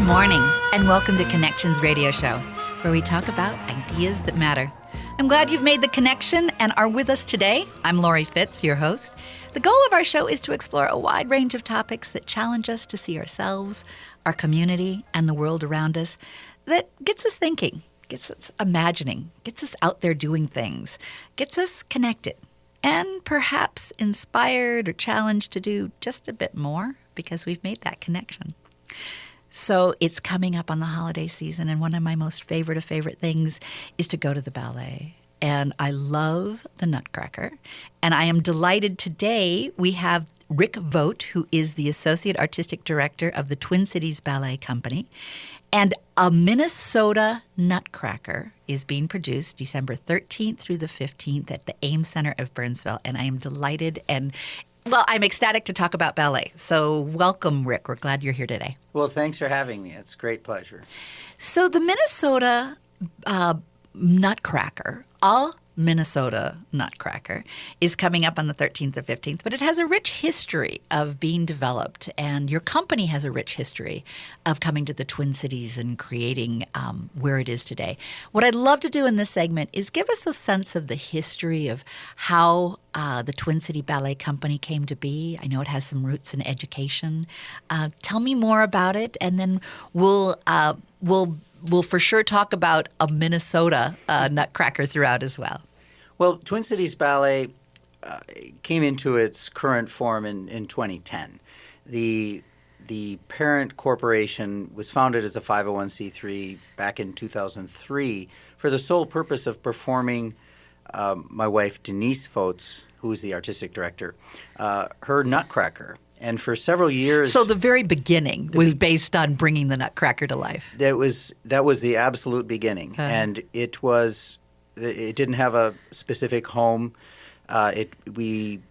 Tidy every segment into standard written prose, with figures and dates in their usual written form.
morning, and welcome to Connections Radio Show, where we talk about ideas that matter. I'm glad you've made the connection and are with us today. I'm Lori Fitz, your host. The goal of our show is to explore a wide range of topics that challenge us to see ourselves, our community, and the world around us, that gets us thinking, gets us imagining, gets us out there doing things, gets us connected, and perhaps inspired or challenged to do just a bit more because we've made that connection. So it's coming up on the holiday season, and one of my most favorite things is to go to the ballet. And I love the Nutcracker. And I am delighted today we have Rick Vogt, who is the Associate Artistic Director of the Twin Cities Ballet Company. And a Minnesota Nutcracker is being produced December 13th through the 15th at the Ames Center of Burnsville. And I am delighted I'm ecstatic to talk about ballet. So welcome, Rick. We're glad you're here today. Well, thanks for having me. It's a great pleasure. So the Minnesota Nutcracker, Minnesota Nutcracker, is coming up on the 13th and 15th, but it has a rich history of being developed, and your company has a rich history of coming to the Twin Cities and creating where it is today. What I'd love to do in this segment is give us a sense of the history of how the Twin City Ballet Company came to be. I know it has some roots in education. Tell me more about it, and then we'll for sure talk about a Minnesota Nutcracker throughout as well. Well, Twin Cities Ballet came into its current form in 2010. The parent corporation was founded as a 501c3 back in 2003 for the sole purpose of performing my wife Denise Vogt, who is the artistic director, her Nutcracker. And for several years... So the very beginning was based on bringing the Nutcracker to life. That was the absolute beginning. And it didn't have a specific home. Twin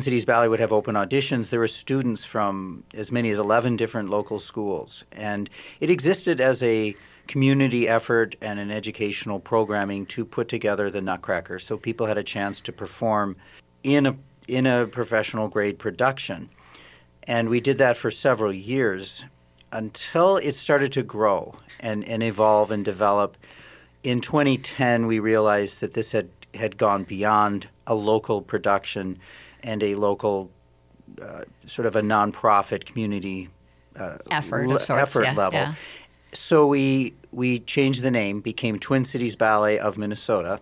Cities Ballet would have open auditions. There were students from as many as 11 different local schools. And it existed as a community effort and an educational programming to put together the Nutcracker so people had a chance to perform in a professional grade production. And we did that for several years until it started to grow and evolve and develop. In 2010, we realized that this had gone beyond a local production and a local sort of a nonprofit community effort level. Yeah. So we changed the name, became Twin Cities Ballet of Minnesota,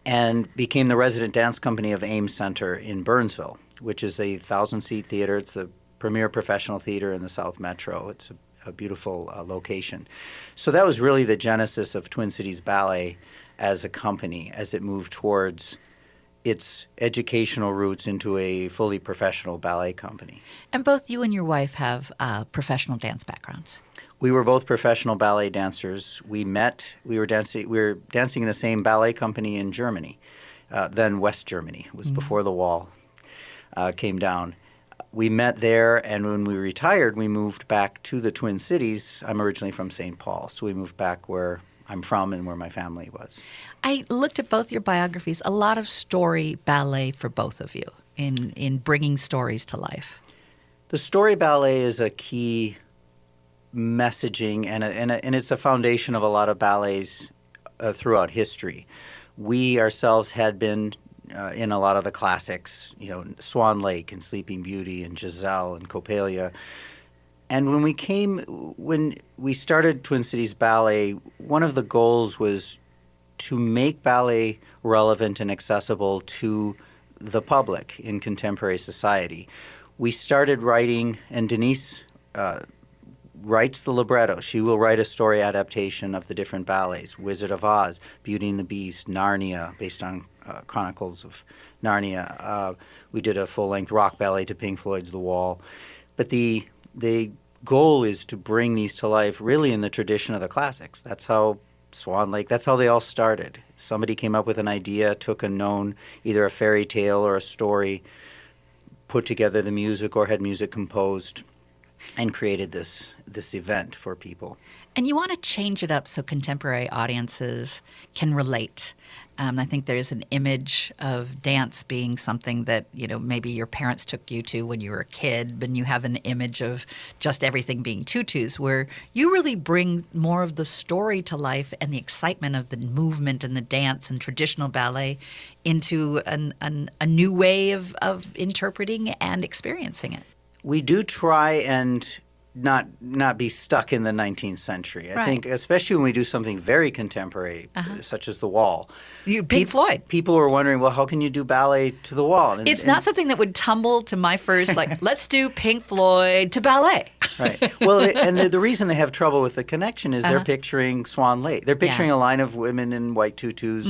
and became the resident dance company of Ames Center in Burnsville, which is a 1,000-seat theater. It's the premier professional theater in the South Metro. It's a beautiful location. So that was really the genesis of Twin Cities Ballet as a company, as it moved towards its educational roots into a fully professional ballet company. And both you and your wife have professional dance backgrounds. We were both professional ballet dancers. We met. We were dancing in the same ballet company in Germany, then West Germany. It was before the wall came down. We met there, and when we retired, we moved back to the Twin Cities. I'm originally from St. Paul, so we moved back where I'm from and where my family was. I looked at both your biographies. A lot of story ballet for both of you in bringing stories to life. The story ballet is a key messaging, and it's a foundation of a lot of ballets throughout history. We ourselves had been in a lot of the classics, Swan Lake and Sleeping Beauty and Giselle and Coppelia. And when we started Twin Cities Ballet, one of the goals was to make ballet relevant and accessible to the public in contemporary society. We started writing, and Denise writes the libretto. She will write a story adaptation of the different ballets: Wizard of Oz, Beauty and the Beast, Narnia, based on Chronicles of Narnia. We did a full-length rock ballet to Pink Floyd's The Wall. But the goal is to bring these to life really in the tradition of the classics. That's how Swan Lake, that's how they all started. Somebody came up with an idea, took a known, either a fairy tale or a story, put together the music or had music composed, and created this event for people. And you want to change it up so contemporary audiences can relate. I think there's an image of dance being something that, maybe your parents took you to when you were a kid, and you have an image of just everything being tutus, where you really bring more of the story to life and the excitement of the movement and the dance and traditional ballet into a new way of interpreting and experiencing it. We do try and not be stuck in the 19th century. I think, especially when we do something very contemporary, such as the wall. Pink Floyd. People were wondering, well, how can you do ballet to the wall? It's not something that would tumble to my first, let's do Pink Floyd to ballet. Right. Well, the reason they have trouble with the connection is they're picturing Swan Lake. They're picturing a line of women in white tutus,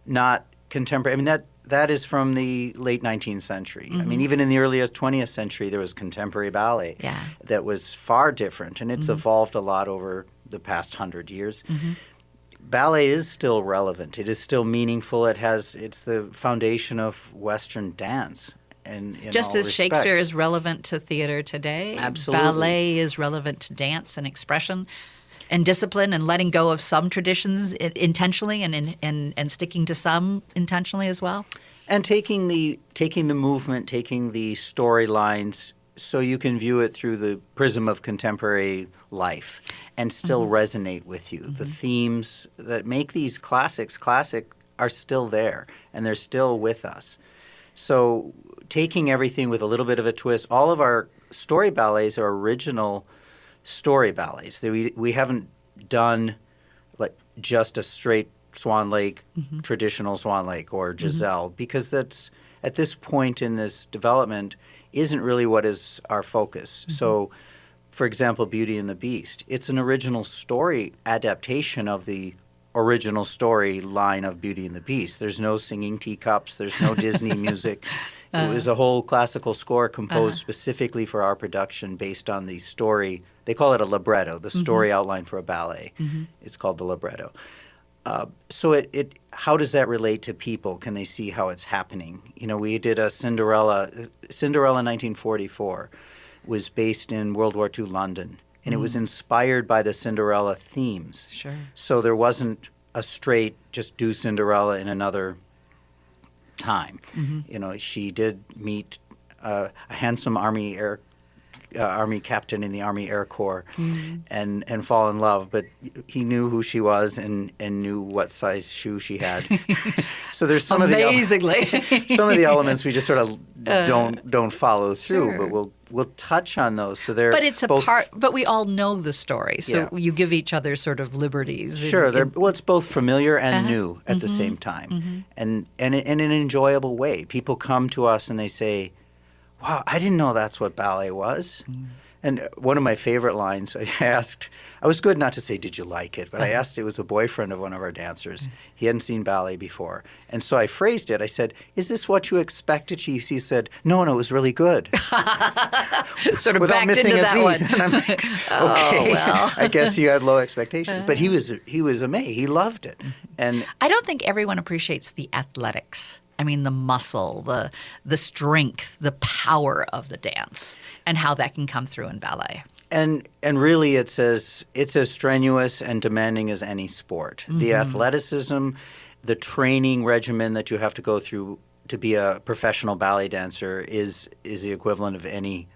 not contemporary. I mean, that is from the late 19th century. I mean, even in the early 20th century, there was contemporary ballet that was far different, and it's evolved a lot over the past 100 years. Ballet is still relevant. It is still meaningful. It's the foundation of Western dance. And just as Shakespeare is relevant to theater today, absolutely, ballet is relevant to dance and expression and discipline and letting go of some traditions intentionally and sticking to some intentionally as well. And taking the movement, taking the storylines, so you can view it through the prism of contemporary life and still resonate with you. The themes that make these classics classic are still there, and they're still with us. So taking everything with a little bit of a twist, all of our story ballets are original story ballets. We haven't done just a straight Swan Lake, traditional Swan Lake or Giselle, because that's, at this point in this development, isn't really what is our focus. So, for example, Beauty and the Beast, it's an original story adaptation of the original story line of Beauty and the Beast. There's no singing teacups. There's no Disney music. It was a whole classical score composed specifically for our production based on the story. They call it a libretto, the story outline for a ballet. It's called the libretto. So how does that relate to people? Can they see how it's happening? We did a Cinderella 1944 was based in World War II London, and it was inspired by the Cinderella themes. Sure. So there wasn't a straight just do Cinderella in another time. She did meet a handsome Army captain in the Army Air Corps and fall in love, but he knew who she was and knew what size shoe she had. So there's some of the elements we just sort of don't follow through, but we'll touch on those. So they're but we all know the story, so you give each other sort of liberties. Sure, it's both familiar and new at the same time, and in an enjoyable way. People come to us and they say, wow, I didn't know that's what ballet was. And one of my favorite lines, I was good not to say, did you like it? But I asked, it was a boyfriend of one of our dancers. He hadn't seen ballet before. And so I phrased it. I said, is this what you expected? He said, no, it was really good. Sort of without backed missing into that one. And I'm like, okay, well. I guess you had low expectations. But he was amazed. He loved it. And I don't think everyone appreciates the athletics. I mean, the muscle, the strength, the power of the dance, and how that can come through in ballet. And really, it's as strenuous and demanding as any sport. The athleticism, the training regimen that you have to go through to be a professional ballet dancer is the equivalent of any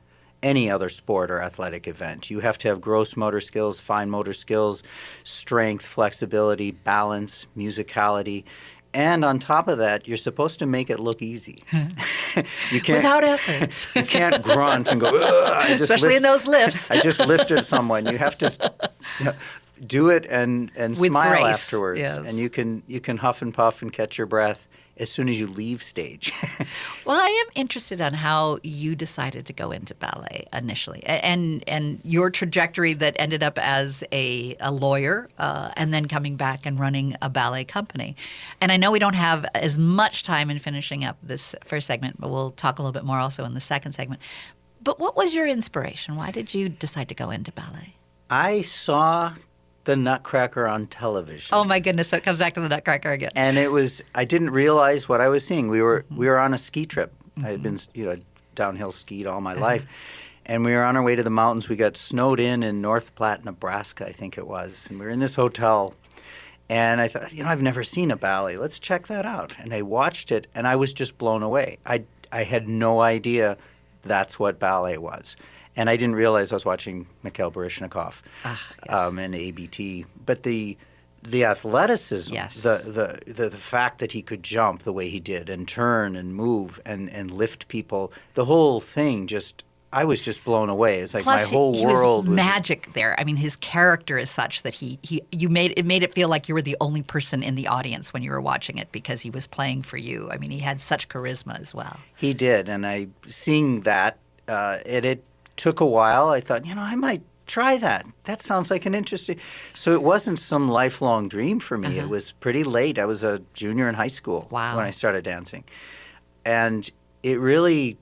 other sport or athletic event. You have to have gross motor skills, fine motor skills, strength, flexibility, balance, musicality. And on top of that, you're supposed to make it look easy. You can't, without effort. You can't grunt and go, ugh. Especially in those lifts. I just lifted someone. You have to do it and with smile grace. afterwards. Yes. And you can huff and puff and catch your breath as soon as you leave stage. Well, I am interested on how you decided to go into ballet initially, and your trajectory that ended up as a lawyer, and then coming back and running a ballet company. And I know we don't have as much time in finishing up this first segment, but we'll talk a little bit more also in the second segment. But what was your inspiration? Why did you decide to go into ballet? I saw the Nutcracker on television. Oh my goodness! So it comes back to the Nutcracker again. And I didn't realize what I was seeing. We were on a ski trip. I had been downhill skied all my life, And we were on our way to the mountains. We got snowed in North Platte, Nebraska, I think it was. And we were in this hotel. And I thought, I've never seen a ballet. Let's check that out. And I watched it, and I was just blown away. I had no idea that's what ballet was. And I didn't realize I was watching Mikhail Baryshnikov and ABT. But the athleticism, Yes. the fact that he could jump the way he did and turn and move and lift people, the whole thing I was just blown away. It's like Plus, my whole he world was magic there. I mean, his character is such that you made it feel like you were the only person in the audience when you were watching it because he was playing for you. I mean, he had such charisma as well. He did, and seeing that, it took a while. I thought, I might try that. That sounds like an interesting. So it wasn't some lifelong dream for me. It was pretty late. I was a junior in high school when I started dancing, and it really,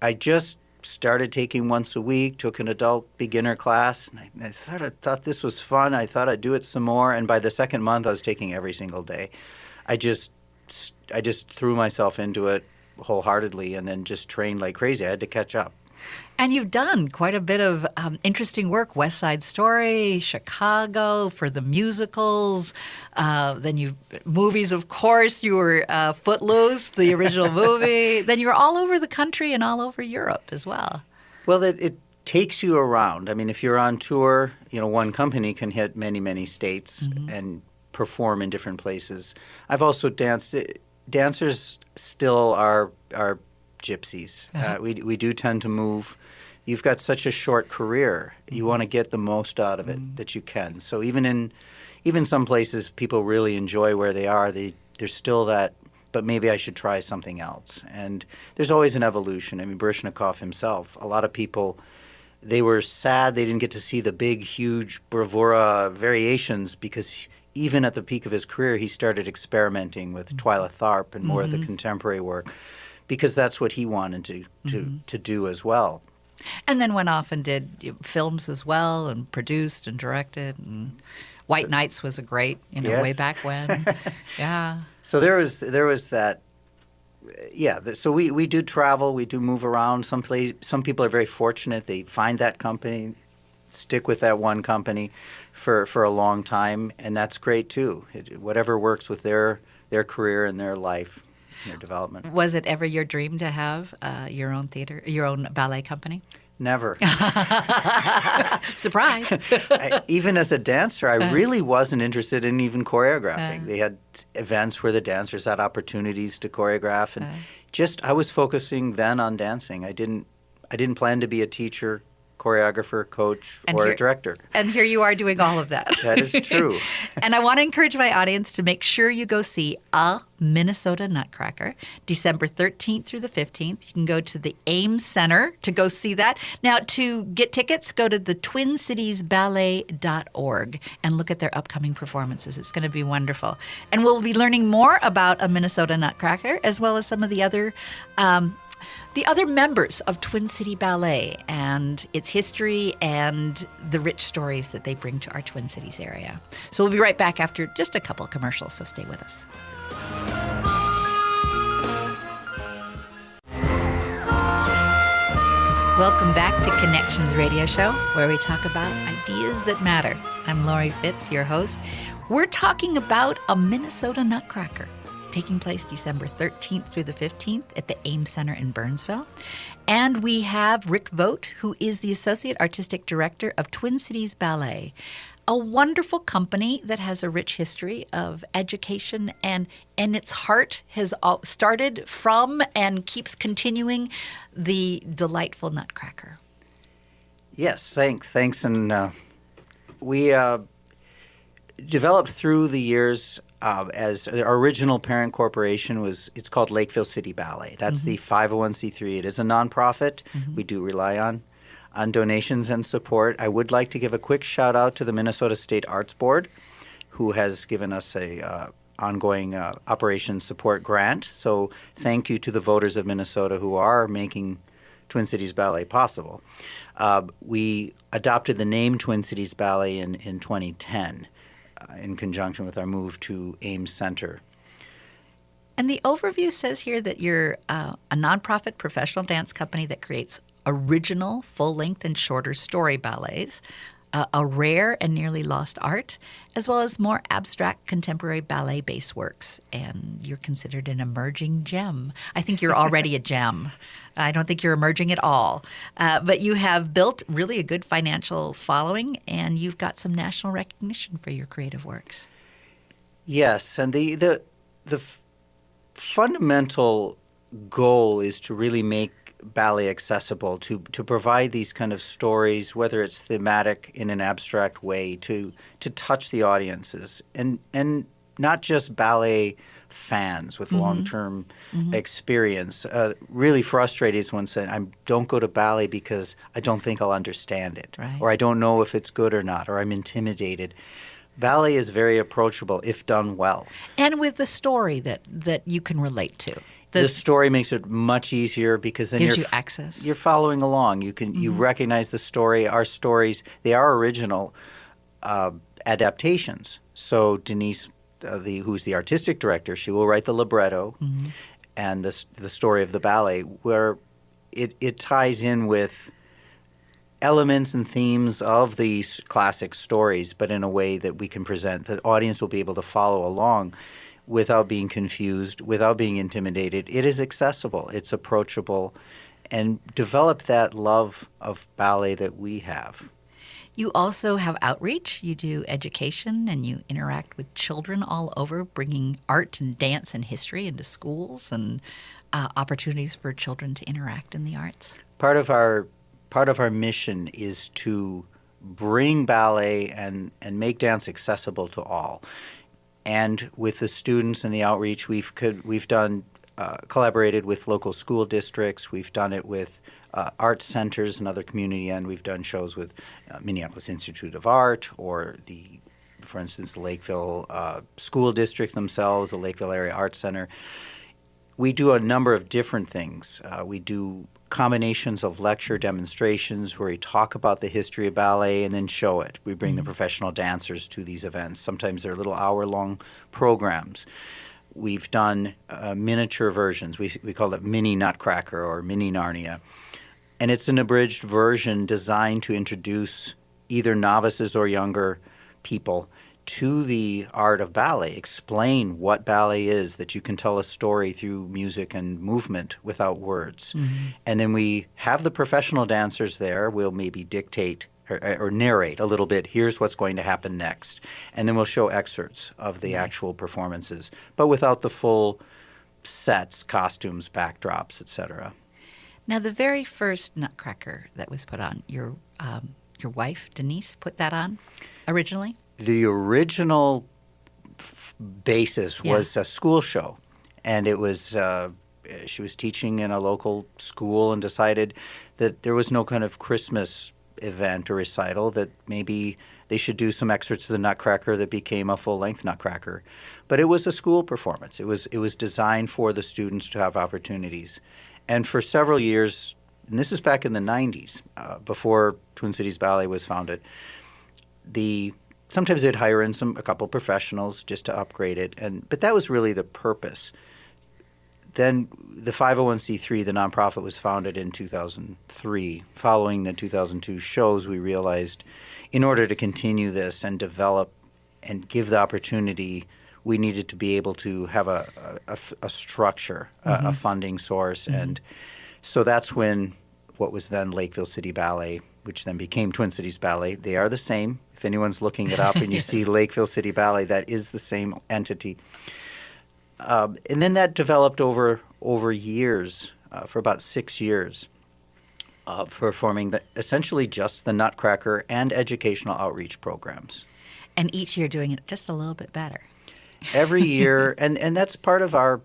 I just started taking once a week, took an adult beginner class, and I thought this was fun. I thought I'd do it some more, and by the second month, I was taking every single day. I just threw myself into it wholeheartedly, and then just trained like crazy. I had to catch up. And you've done quite a bit of interesting work, West Side Story, Chicago, for the musicals. Then movies, of course. You were Footloose, the original movie. Then you were all over the country and all over Europe as well. Well, it takes you around. I mean, if you're on tour, one company can hit many, many states and perform in different places. I've also danced. Dancers still are gypsies. We do tend to move. You've got such a short career. You want to get the most out of it that you can. So even some places people really enjoy where they are, there's still that, but maybe I should try something else. And there's always an evolution. I mean, Baryshnikov himself, a lot of people, they were sad they didn't get to see the big, huge bravura variations because even at the peak of his career, he started experimenting with Twyla Tharp and more of the contemporary work, because that's what he wanted to do as well. And then went off and did films as well, and produced and directed. And White Nights was a great, way back when. Yeah. So there was that. Yeah. So we do travel. We do move around. Some people are very fortunate. They find that company, stick with that one company for a long time, and that's great too. Whatever works with their career and their life. Their development. Was it ever your dream to have your own theater, your own ballet company? Never. Surprise. Even as a dancer, I really wasn't interested in even choreographing. They had events where the dancers had opportunities to choreograph, and I was focusing then on dancing. I didn't plan to be a teacher, choreographer, coach, or a director. And here you are doing all of that. That is true. And I want to encourage my audience to make sure you go see A Minnesota Nutcracker, December 13th through the 15th. You can go to the Ames Center to go see that. Now, to get tickets, go to the TwinCitiesBallet.org and look at their upcoming performances. It's going to be wonderful. And we'll be learning more about A Minnesota Nutcracker, as well as some of the other members of Twin City Ballet and its history and the rich stories that they bring to our Twin Cities area. So we'll be right back after just a couple commercials, so stay with us. Welcome back to Connections Radio Show, where we talk about ideas that matter. I'm Lori Fitz, your host. We're talking about A Minnesota Nutcracker, taking place December 13th through the 15th at the Ames Center in Burnsville. And we have Rick Vogt, who is the Associate Artistic Director of Twin Cities Ballet, a wonderful company that has a rich history of education, and its heart has started from and keeps continuing the delightful Nutcracker. Yes, thanks. And we developed through the years as our original parent corporation it's called Lakeville City Ballet. That's the 501c3. It is a nonprofit. We do rely on donations and support. I would like to give a quick shout out to the Minnesota State Arts Board, who has given us a ongoing operations support grant. So thank you to the voters of Minnesota who are making Twin Cities Ballet possible. We adopted the name Twin Cities Ballet in 2010 in conjunction with our move to Ames Center. And the overview says here that you're a nonprofit professional dance company that creates original, full-length and shorter story ballets, a rare and nearly lost art, as well as more abstract contemporary ballet-based works. And you're considered an emerging gem. I think you're already a gem. I don't think you're emerging at all. But you have built really a good financial following, and you've got some national recognition for your creative works. Yes, and the fundamental goal is to really make ballet accessible, to provide these kind of stories, whether it's thematic in an abstract way, to touch the audiences, and not just ballet fans with long-term experience. Really frustrated is when said, I don't go to ballet because I don't think I'll understand it, Right. or I don't know if it's good or not, or I'm intimidated. Ballet is very approachable if done well. And with the story that you can relate to. The story makes it much easier because then gives you access. You're following along. You can you recognize the story. Our stories, they are original adaptations. So Denise, who's the artistic director, she will write the libretto and the story of the ballet, where it ties in with elements and themes of these classic stories, but in a way that we can present. The audience will be able to follow along without being confused, without being intimidated. It is accessible, it's approachable, and develop that love of ballet that we have. You also have outreach. You do education, and you interact with children all over, bringing art and dance and history into schools, and opportunities for children to interact in the arts. Part of our mission is to bring ballet and make dance accessible to all. And with the students and the outreach, we've done collaborated with local school districts. We've done it with art centers and other community, and we've done shows with Minneapolis Institute of Art, or for instance, the Lakeville School District themselves, the Lakeville Area Art Center. We do a number of different things. We do combinations of lecture demonstrations where we talk about the history of ballet and then show it. We bring the professional dancers to these events. Sometimes they're little hour-long programs. We've done miniature versions. We call it Mini Nutcracker or Mini Narnia. And it's an abridged version designed to introduce either novices or younger people to the art of ballet, explain what ballet is, that you can tell a story through music and movement without words. And then we have the professional dancers there. We'll maybe dictate or narrate a little bit, here's what's going to happen next. And then we'll show excerpts of the actual performances, but without the full sets, costumes, backdrops, etc. Now, the very first Nutcracker that was put on, your wife, Denise, put that on originally? The original basis was a school show, and it was she was teaching in a local school and decided that there was no kind of Christmas event or recital, that maybe they should do some excerpts of the Nutcracker that became a full-length Nutcracker. But it was a school performance. It was designed for the students to have opportunities. And for several years, and this is back in the 90s, before Twin Cities Ballet was founded, sometimes they'd hire in a couple professionals just to upgrade it, but that was really the purpose. Then the 501c3, the nonprofit, was founded in 2003. Following the 2002 shows, we realized in order to continue this and develop and give the opportunity, we needed to be able to have a structure, a funding source. And so that's when what was then Lakeville City Ballet, which then became Twin Cities Ballet, they are the same. If anyone's looking it up and you see Lakeville City Ballet, that is the same entity. And then that developed over years, for about 6 years, performing essentially just the Nutcracker and educational outreach programs. And each year doing it just a little bit better. Every year, and that's part of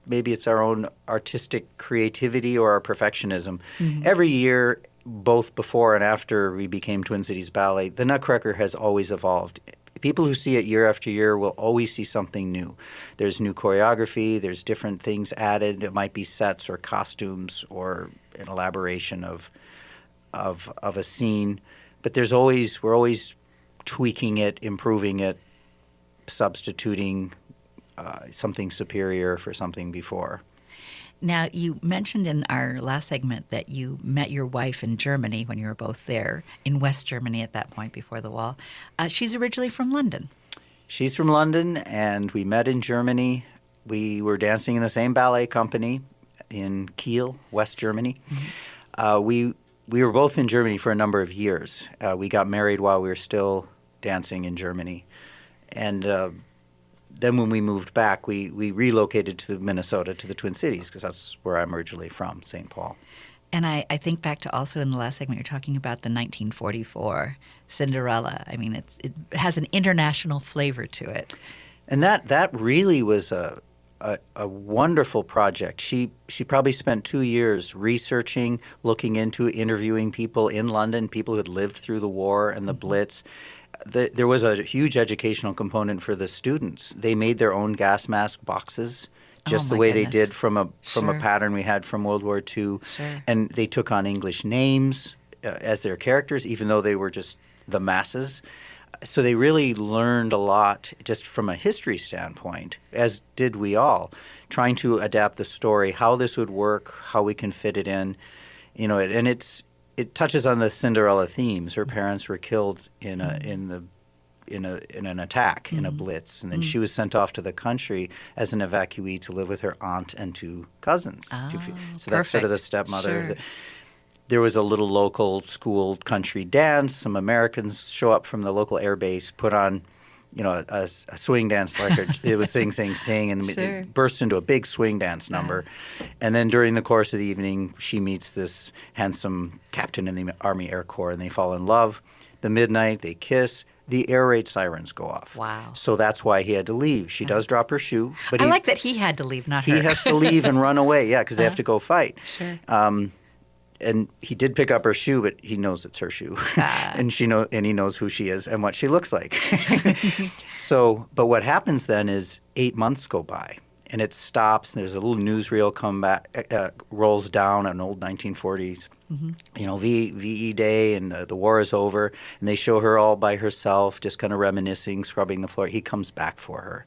maybe it's our own artistic creativity or our perfectionism. Every year, both before and after we became Twin Cities Ballet, the Nutcracker has always evolved. People who see it year after year will always see something new. There's new choreography, there's different things added. It might be sets or costumes or an elaboration of a scene. But we're always tweaking it, improving it, substituting something superior for something before. Now, you mentioned in our last segment that you met your wife in Germany when you were both there, in West Germany at that point before the wall. She's originally from London. She's from London, and we met in Germany. We were dancing in the same ballet company in Kiel, West Germany. We were both in Germany for a number of years. We got married while we were still dancing in Germany. And then when we moved back, we relocated to Minnesota, to the Twin Cities, because that's where I'm originally from, St. Paul. And I think back to also in the last segment, you're talking about the 1944 Cinderella. I mean, it has an international flavor to it. And that really was a wonderful project. She probably spent 2 years researching, looking into, interviewing people in London, people who had lived through the war and the Blitz. There was a huge educational component for the students. They made their own gas mask boxes, just the way they did from a pattern we had from World War II. Sure. And they took on English names as their characters, even though they were just the masses. So they really learned a lot just from a history standpoint, as did we all, trying to adapt the story, how this would work, how we can fit it in. You know, and it touches on the Cinderella themes. Her parents were killed in an attack, in a blitz, and then she was sent off to the country as an evacuee to live with her aunt and two cousins. So that's sort of the stepmother. Sure. There was a little local school country dance. Some Americans show up from the local air base, put on, you know, a swing dance like it was sing, sing, sing, and it burst into a big swing dance number. And then during the course of the evening, she meets this handsome captain in the Army Air Corps, and they fall in love. The midnight, they kiss. The air raid sirens go off. Wow. So that's why he had to leave. She does drop her shoe. But I like that he had to leave, not her. He has to leave and run away, because they have to go fight. Sure. And he did pick up her shoe, but he knows it's her shoe, and he knows who she is and what she looks like. But what happens then is 8 months go by, and it stops. And there's a little newsreel rolls down, an old 1940s, you know, VE Day, and the war is over, and they show her all by herself, just kind of reminiscing, scrubbing the floor. He comes back for her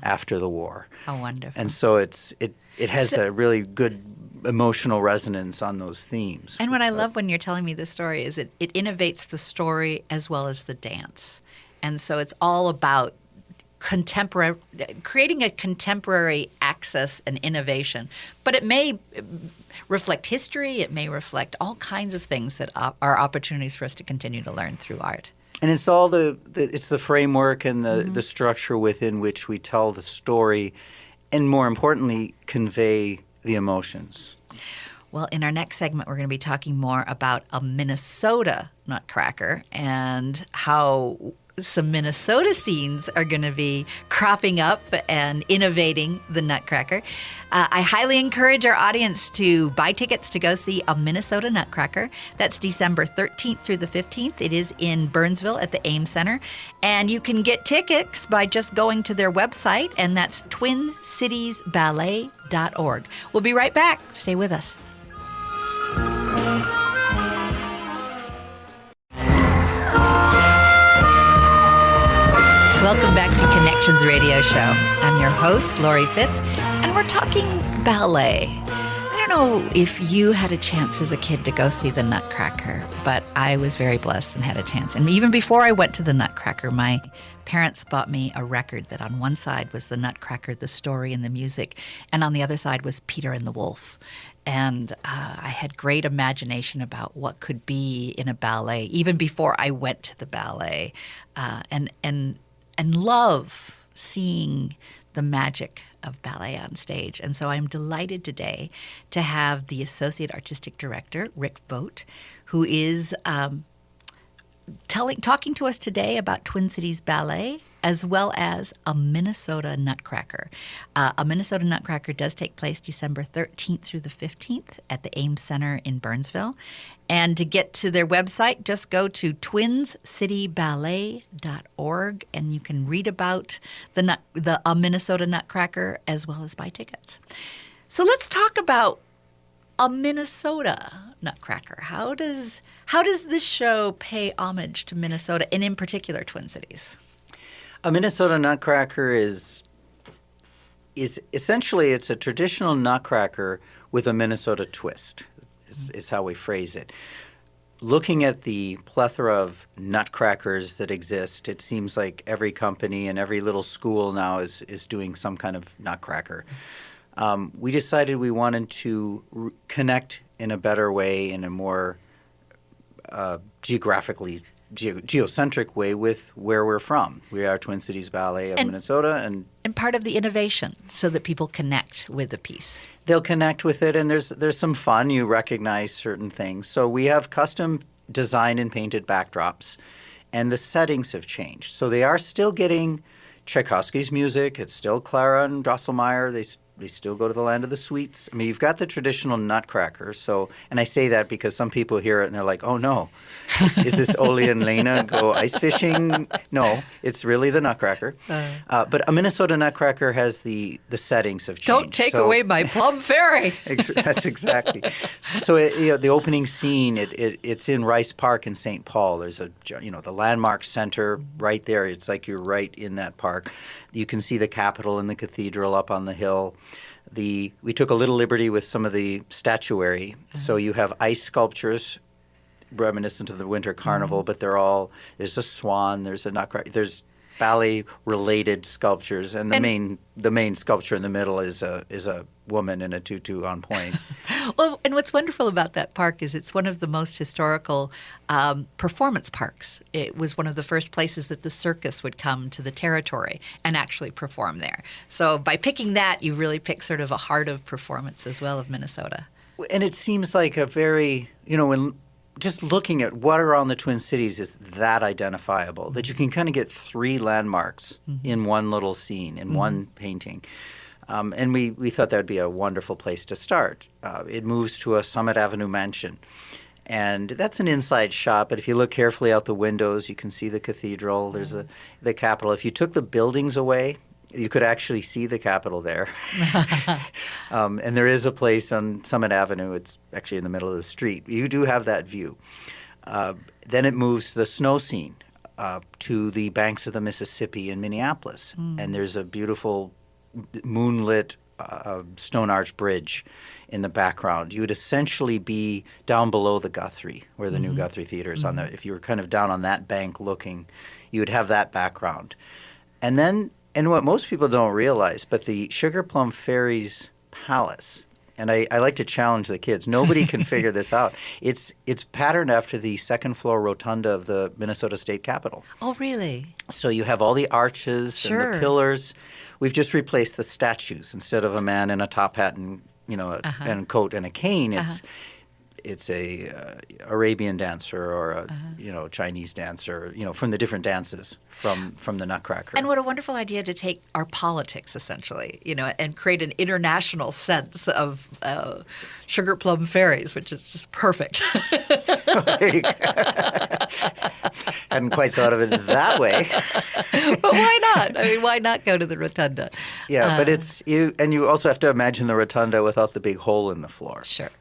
after the war. How wonderful! And so it has a really good emotional resonance on those themes. And what I love when you're telling me this story is it innovates the story as well as the dance. And so it's all about creating a contemporary access and innovation. But it may reflect history. It may reflect all kinds of things that are opportunities for us to continue to learn through art. And it's all it's the framework and the structure within which we tell the story, and more importantly, convey the emotions. Well, in our next segment, we're going to be talking more about a Minnesota Nutcracker and how some Minnesota scenes are going to be cropping up and innovating the Nutcracker. I highly encourage our audience to buy tickets to go see a Minnesota Nutcracker. That's December 13th through the 15th. It is in Burnsville at the Ames Center. And you can get tickets by just going to their website, and that's twincitiesballet.org. We'll be right back. Stay with us. Welcome back to Connections Radio Show. I'm your host, Lori Fitz, and we're talking ballet. I don't know if you had a chance as a kid to go see the Nutcracker, but I was very blessed and had a chance. And even before I went to the Nutcracker, my parents bought me a record that on one side was the Nutcracker, the story and the music, and on the other side was Peter and the Wolf. And I had great imagination about what could be in a ballet, even before I went to the ballet, and love seeing the magic of ballet on stage. And so I'm delighted today to have the Associate Artistic Director, Rick Vogt, who is talking to us today about Twin Cities Ballet, as well as a Minnesota Nutcracker. A Minnesota Nutcracker does take place December 13th through the 15th at the Ames Center in Burnsville. And to get to their website, just go to twincitiesballet.org, and you can read about the Minnesota Nutcracker as well as buy tickets. So let's talk about a Minnesota Nutcracker. How does this show pay homage to Minnesota, and in particular Twin Cities? A Minnesota Nutcracker is is essentially it's a traditional Nutcracker with a Minnesota twist, is how we phrase it. Looking at the plethora of nutcrackers that exist, it seems like every company and every little school now is doing some kind of nutcracker. We decided we wanted to connect in a better way, in a more geocentric way with where we're from. We are Twin Cities Ballet of Minnesota. And part of the innovation so that people connect with the piece. They'll connect with it, and there's some fun. You recognize certain things. So we have custom designed and painted backdrops, and the settings have changed. So they are still getting Tchaikovsky's music. It's still Clara and Drosselmeyer. They still go to the land of the sweets. I mean, you've got the traditional Nutcracker. So, and I say that because some people hear it and they're like, "Oh no, is this Oli and Lena go ice fishing?" No, it's really the Nutcracker. But a Minnesota Nutcracker has the settings have changed. Don't take away my Plum Fairy. That's exactly. So, the opening scene, it's in Rice Park in St. Paul. There's the landmark center right there. It's like you're right in that park. You can see the Capitol and the cathedral up on the hill. We took a little liberty with some of the statuary. So you have ice sculptures reminiscent of the Winter Carnival, but there's a swan, there's a nutcracker, there's ballet-related sculptures, and the main sculpture in the middle is a woman in a tutu on point. Well, and what's wonderful about that park is it's one of the most historical performance parks. It was one of the first places that the circus would come to the territory and actually perform there. So by picking that, you really pick sort of a heart of performance as well of Minnesota. And it seems like a very, when just looking at what are on the Twin Cities is that identifiable, that you can kind of get three landmarks in one little scene, in one painting. And we thought that would be a wonderful place to start. It moves to a Summit Avenue mansion. And that's an inside shot, but if you look carefully out the windows, you can see the cathedral. There's the Capitol. If you took the buildings away, you could actually see the Capitol there. And there is a place on Summit Avenue. It's actually in the middle of the street. You do have that view. Then it moves to the snow scene to the banks of the Mississippi in Minneapolis. And there's a beautiful moonlit stone arch bridge in the background. You would essentially be down below the Guthrie, where the new Guthrie Theater is on there. If you were kind of down on that bank looking, you would have that background. And what most people don't realize, but the Sugar Plum Fairy's palace, and I like to challenge the kids, nobody can figure this out. It's patterned after the second floor rotunda of the Minnesota State Capitol. Oh, really? So you have all the arches and the pillars. We've just replaced the statues. Instead of a man in a top hat and and a coat and a cane, it's a Arabian dancer or a Chinese dancer, from the different dances from the Nutcracker. And what a wonderful idea to take our politics, essentially, and create an international sense of Sugar Plum Fairies, which is just perfect. There you go. Hadn't quite thought of it that way. But why not? I mean, why not go to the rotunda? Yeah, but it's you, and you also have to imagine the rotunda without the big hole in the floor. Sure.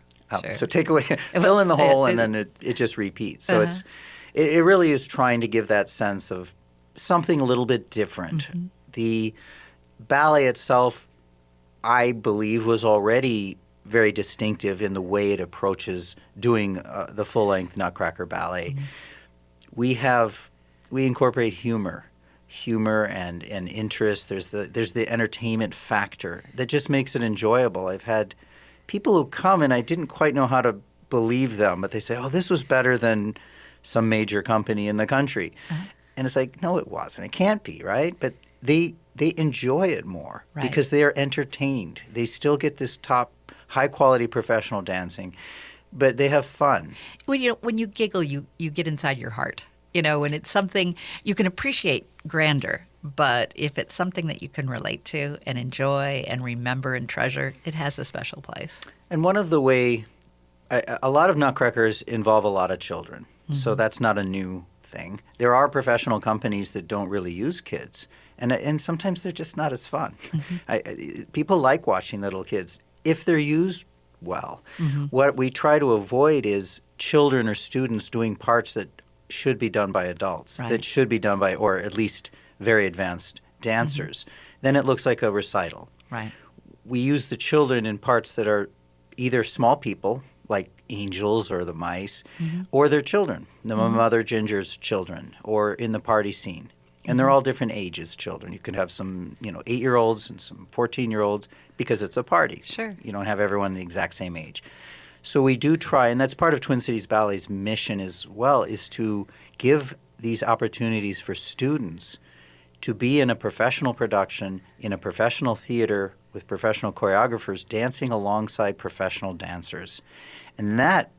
Sure. So fill in the hole, and then it just repeats. So it really is trying to give that sense of something a little bit different. The ballet itself, I believe, was already very distinctive in the way it approaches doing the full-length Nutcracker ballet. We incorporate humor and interest. There's the entertainment factor that just makes it enjoyable. I've had people who come and I didn't quite know how to believe them, but they say, "Oh, this was better than some major company in the country," and it's like, no, it wasn't. It can't be, right? But they enjoy it more because they are entertained. They still get this top, high quality professional dancing, but they have fun. When you giggle, you get inside your heart. When it's something you can appreciate grandeur. But if it's something that you can relate to and enjoy and remember and treasure, it has a special place. And one of the a lot of Nutcrackers involve a lot of children, so that's not a new thing. There are professional companies that don't really use kids, and sometimes they're just not as fun. People like watching little kids if they're used well. What we try to avoid is children or students doing parts that should be done by adults, that should be done by, or at least very advanced dancers. Then it looks like a recital. Right. We use the children in parts that are either small people, like angels or the mice, or their children, the Mother Ginger's children, or in the party scene. And they're all different ages children. You can have some, 8-year-olds and some 14-year-olds because it's a party. Sure. You don't have everyone the exact same age. So we do try, and that's part of Twin Cities Ballet's mission as well, is to give these opportunities for students to be in a professional production, in a professional theater with professional choreographers dancing alongside professional dancers. And that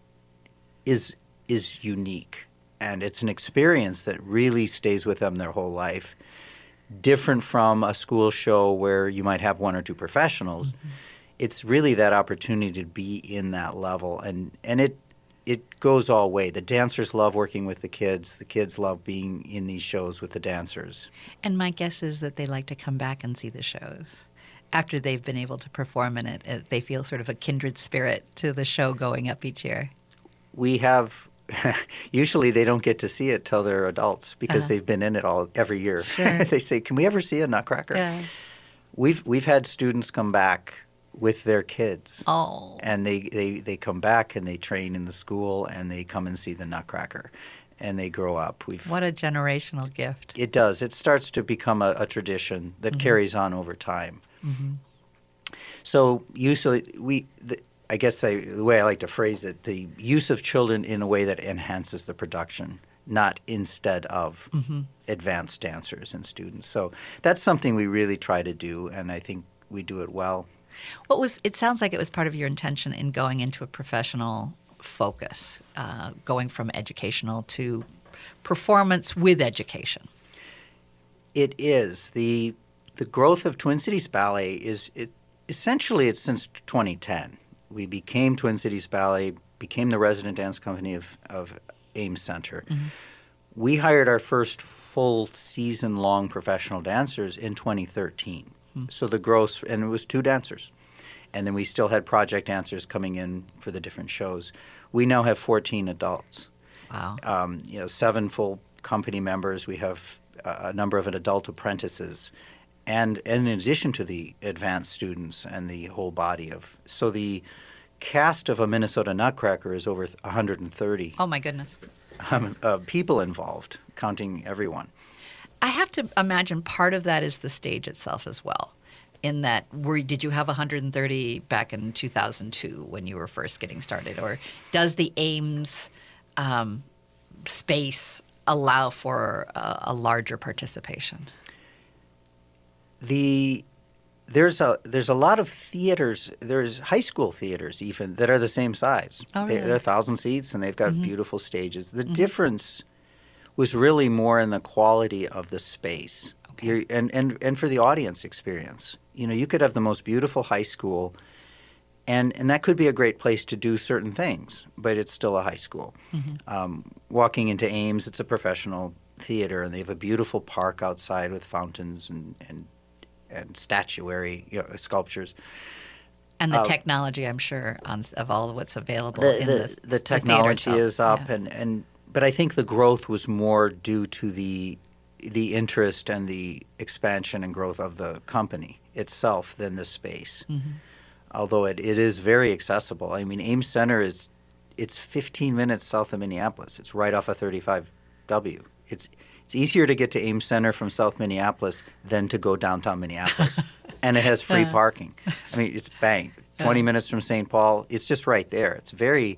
is unique. And it's an experience that really stays with them their whole life. Different from a school show where you might have one or two professionals. It's really that opportunity to be in that level. And it goes all way. The dancers love working with the kids. The kids love being in these shows with the dancers. And my guess is that they like to come back and see the shows. After they've been able to perform in it, they feel sort of a kindred spirit to the show going up each year. We have usually they don't get to see it till they're adults because they've been in it every year. Sure. They say, "Can we ever see a Nutcracker?" Yeah. We've had students come back with their kids. Oh. And they come back and they train in the school and they come and see the Nutcracker and they grow up. What a generational gift. It does. It starts to become a tradition that carries on over time. So usually I guess the way I like to phrase it, the use of children in a way that enhances the production, not instead of advanced dancers and students. So that's something we really try to do, and I think we do it well. It sounds like it was part of your intention in going into a professional focus, going from educational to performance with education. It is. The growth of Twin Cities Ballet essentially it's since 2010. We became Twin Cities Ballet, became the resident dance company of Ames Center. We hired our first full season-long professional dancers in 2013. So the growth, and it was 2 dancers. And then we still had project dancers coming in for the different shows. We now have 14 adults. Wow. 7 full company members. We have a number of adult apprentices. And in addition to the advanced students and the whole body of, so the cast of a Minnesota Nutcracker is over 130 Oh, my goodness. people involved, counting everyone. I have to imagine part of that is the stage itself as well. In that, did you have 130 back in 2002 when you were first getting started? Or does the Ames space allow for a larger participation? There's a lot of theaters. There's high school theaters even that are the same size. Oh, really? They're 1,000 seats and they've got beautiful stages. The difference was really more in the quality of the space, and for the audience experience. You could have the most beautiful high school, and that could be a great place to do certain things, but it's still a high school. Walking into Ames, it's a professional theater, and they have a beautiful park outside with fountains and statuary, sculptures. And the technology, I'm sure, of all of what's available in the technology theater is up, yeah. But I think the growth was more due to the interest and the expansion and growth of the company itself than the space. Although it is very accessible. I mean, Ames Center it's 15 minutes south of Minneapolis. It's right off of 35W. It's easier to get to Ames Center from South Minneapolis than to go downtown Minneapolis. And it has free parking. I mean, it's bang. 20 minutes from St. Paul. It's just right there. It's very,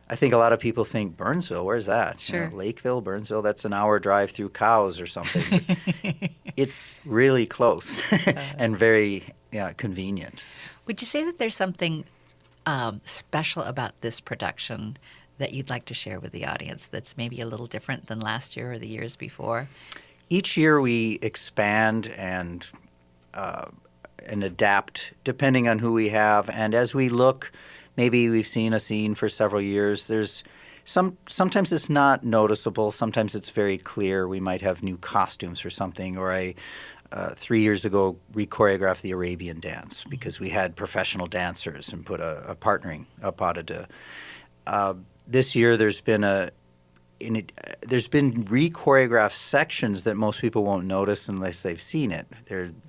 I think a lot of people think Burnsville, where's that? Sure. Lakeville, Burnsville, that's an hour drive through cows or something. It's really close and very convenient. Would you say that there's something special about this production that you'd like to share with the audience that's maybe a little different than last year or the years before? Each year we expand and adapt depending on who we have. And as we look, maybe we've seen a scene for several years. There's sometimes it's not noticeable. Sometimes it's very clear. We might have new costumes for something. Or 3 years ago, we choreographed the Arabian dance because we had professional dancers and put a partnering up out of it. This year, there's been there's been re-choreographed sections that most people won't notice unless they've seen it.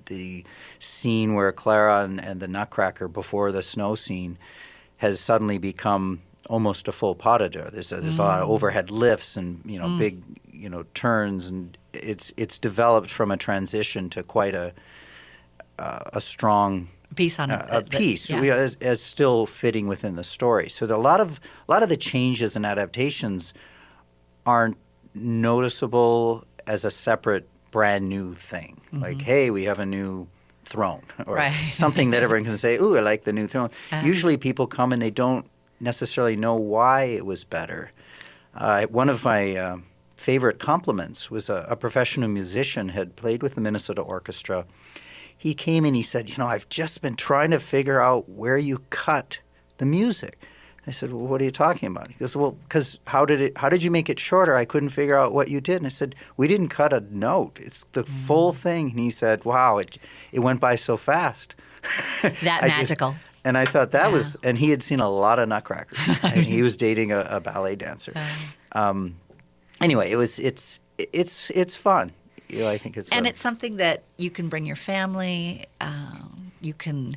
The scene where Clara and the Nutcracker before the snow scene has suddenly become almost a full pas de deux. There's a lot of overhead lifts and big turns, and it's developed from a transition to quite a strong piece on piece yeah. as still fitting within the story. So a lot of the changes and adaptations aren't noticeable as a separate brand new thing. Like, hey, we have a new throne, or something that everyone can say, ooh, I like the new throne. Usually people come and they don't necessarily know why it was better. One of my favorite compliments was a professional musician had played with the Minnesota Orchestra. He came and he said, I've just been trying to figure out where you cut the music. I said, well, what are you talking about? He goes, well, because how did you make it shorter? I couldn't figure out what you did. And I said, we didn't cut a note. It's the full thing. And he said, wow, it went by so fast. That magical. And I thought that was, and he had seen a lot of Nutcrackers. And he was dating a ballet dancer. Anyway, it's fun. I think it's it's something that you can bring your family. You can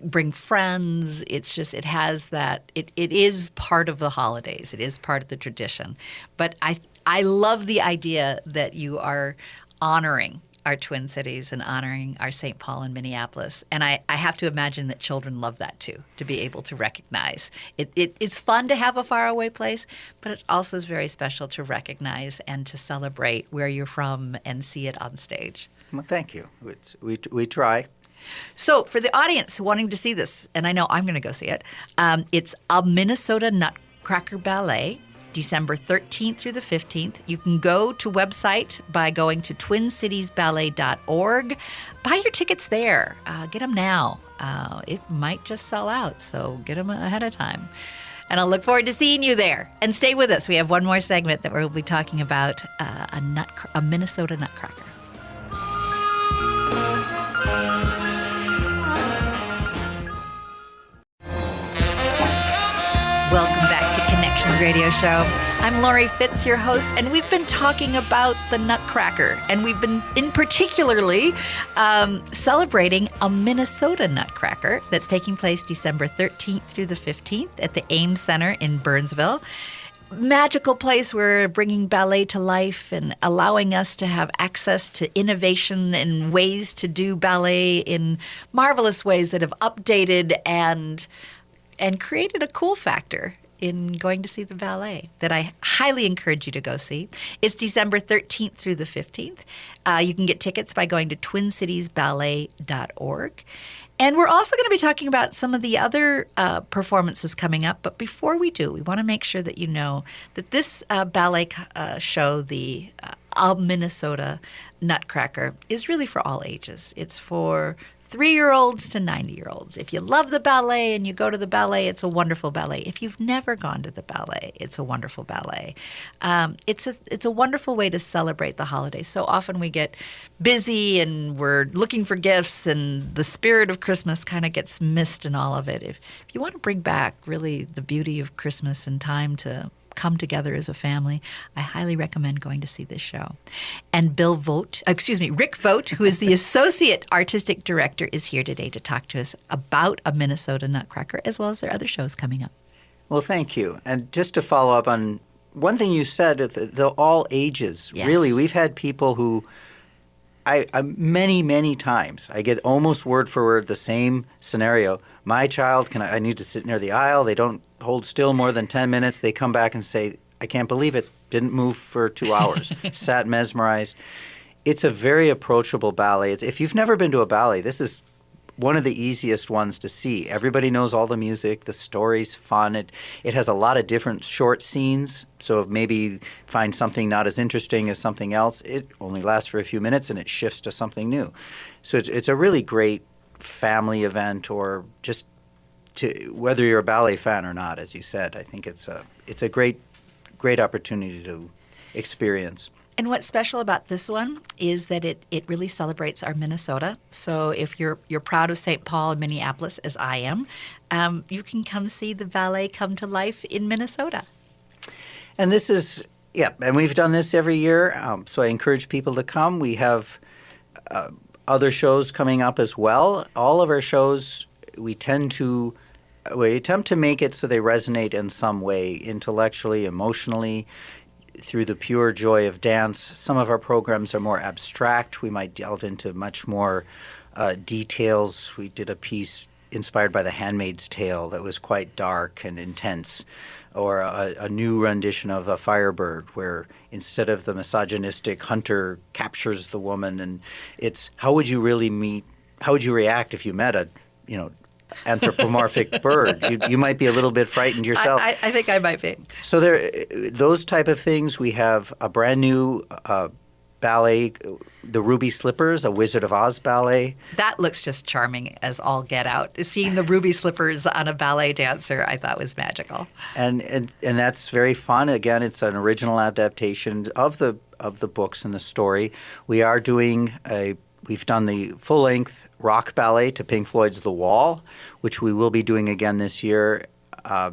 bring friends. It's just it has that. It is part of the holidays. It is part of the tradition. But I love the idea that you are honoring our Twin Cities and honoring our St. Paul and Minneapolis. And I have to imagine that children love that too, to be able to recognize. It's fun to have a faraway place, but it also is very special to recognize and to celebrate where you're from and see it on stage. Well, thank you. We try. So for the audience wanting to see this, and I know I'm going to go see it, it's a Minnesota Nutcracker Ballet, December 13th through the 15th. You can go to website by going to twincitiesballet.org. Buy your tickets there. Get them now. It might just sell out, so get them ahead of time. And I'll look forward to seeing you there. And stay with us. We have one more segment that we'll be talking about a Minnesota Nutcracker. Welcome back to Connections Radio Show. I'm Lori Fitz, your host, and we've been talking about the Nutcracker, and we've been in particularly celebrating a Minnesota Nutcracker that's taking place December 13th through the 15th at the Ames Center in Burnsville. Magical place where bringing ballet to life and allowing us to have access to innovation and ways to do ballet in marvelous ways that have updated and created a cool factor in going to see the ballet that I highly encourage you to go see. It's December 13th through the 15th. You can get tickets by going to twincitiesballet.org. And we're also going to be talking about some of the other performances coming up. But before we do, we want to make sure that you know that this ballet show, the Minnesota Nutcracker, is really for all ages. It's for 3-year-olds to 90-year-olds. If you love the ballet and you go to the ballet, it's a wonderful ballet. If you've never gone to the ballet, it's a wonderful ballet. It's a wonderful way to celebrate the holidays. So often we get busy and we're looking for gifts, and the spirit of Christmas kind of gets missed in all of it. If you want to bring back really the beauty of Christmas and time to come together as a family, I highly recommend going to see this show. And Rick Vogt, who is the Associate Artistic Director, is here today to talk to us about a Minnesota Nutcracker, as well as their other shows coming up. Well, thank you. And just to follow up on one thing you said, the all ages. Yes. Really, we've had people who I many times I get almost word for word the same scenario. My child, I need to sit near the aisle. They don't hold still more than 10 minutes. They come back and say, I can't believe it. Didn't move for 2 hours. Sat mesmerized. It's a very approachable ballet. If you've never been to a ballet, this is one of the easiest ones to see. Everybody knows all the music. The story's fun. It has a lot of different short scenes. So if maybe find something not as interesting as something else, it only lasts for a few minutes and it shifts to something new. So it's a really great family event, or just whether you're a ballet fan or not, as you said. I think it's a great opportunity to experience. And what's special about this one is that it really celebrates our Minnesota. So if you're proud of St. Paul and Minneapolis, as I am, you can come see the ballet come to life in Minnesota. And this is, Yeah, and we've done this every year, so I encourage people to come. We have other shows coming up as well. All of our shows, we attempt to make it so they resonate in some way, intellectually, emotionally, through the pure joy of dance. Some of our programs are more abstract. We might delve into much more details. We did a piece inspired by The Handmaid's Tale that was quite dark and intense, or a new rendition of A Firebird, where instead of the misogynistic hunter captures the woman, and it's how would you react if you met a, anthropomorphic bird? You might be a little bit frightened yourself. I think I might be. So those type of things. We have a brand new ballet, The Ruby Slippers, a Wizard of Oz ballet. That looks just charming as all get out. Seeing the ruby slippers on a ballet dancer, I thought was magical. And that's very fun. Again, it's an original adaptation of the books and the story. We've done the full-length rock ballet to Pink Floyd's The Wall, which we will be doing again this year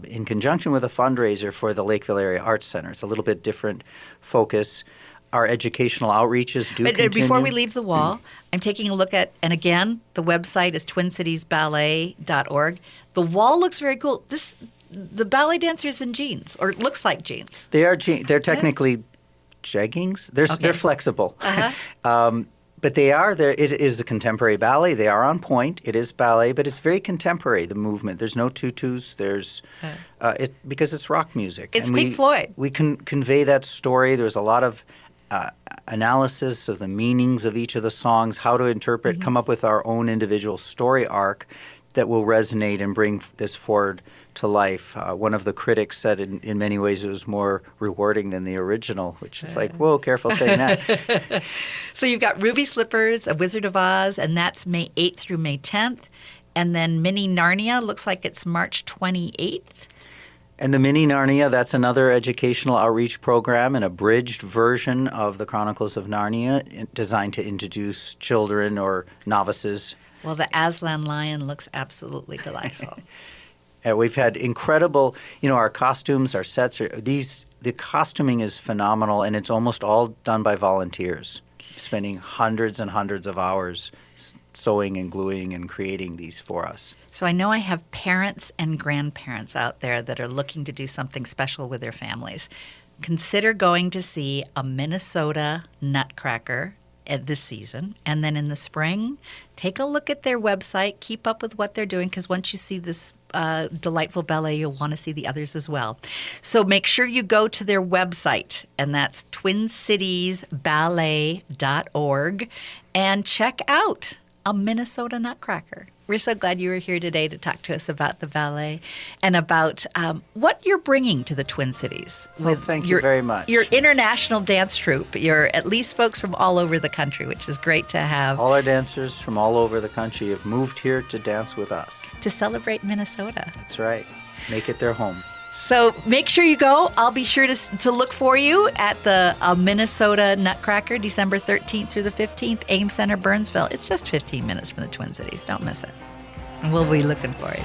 in conjunction with a fundraiser for the Lakeville Area Arts Center. It's a little bit different focus. Our educational outreaches do continue. Before we leave The Wall, I'm taking a look at, and again, the website is twincitiesballet.org. The Wall looks very cool. The ballet dancers in jeans, or it looks like jeans. They're technically jeggings. They're flexible. Uh-huh. But they are there. It is a contemporary ballet. They are on point. It is ballet, but it's very contemporary, the movement. There's no tutus. There's because it's rock music. It's Pink Floyd. We can convey that story. There's a lot of analysis of the meanings of each of the songs, how to interpret, come up with our own individual story arc that will resonate and bring this forward to life. One of the critics said in many ways it was more rewarding than the original, which is like, whoa, careful saying that. So you've got Ruby Slippers, A Wizard of Oz, and that's May 8th through May 10th. And then Mini Narnia looks like it's March 28th. And the Mini Narnia, that's another educational outreach program, an abridged version of the Chronicles of Narnia designed to introduce children or novices. Well, the Aslan lion looks absolutely delightful. We've had incredible, our costumes, our sets, the costuming is phenomenal, and it's almost all done by volunteers, spending hundreds and hundreds of hours sewing and gluing and creating these for us. So I know I have parents and grandparents out there that are looking to do something special with their families. Consider going to see a Minnesota Nutcracker this season, and then in the spring, take a look at their website, keep up with what they're doing, because once you see this delightful ballet, you'll want to see the others as well. So make sure you go to their website, and that's twincitiesballet.org, and check out a Minnesota Nutcracker. We're so glad you were here today to talk to us about the ballet and about what you're bringing to the Twin Cities. Well, thank you very much. Your international dance troupe. You're at least folks from all over the country, which is great to have. All our dancers from all over the country have moved here to dance with us. To celebrate Minnesota. That's right. Make it their home. So make sure you go. I'll be sure to look for you at the Minnesota Nutcracker, December 13th through the 15th, Ames Center, Burnsville. It's just 15 minutes from the Twin Cities. Don't miss it. And we'll be looking for you.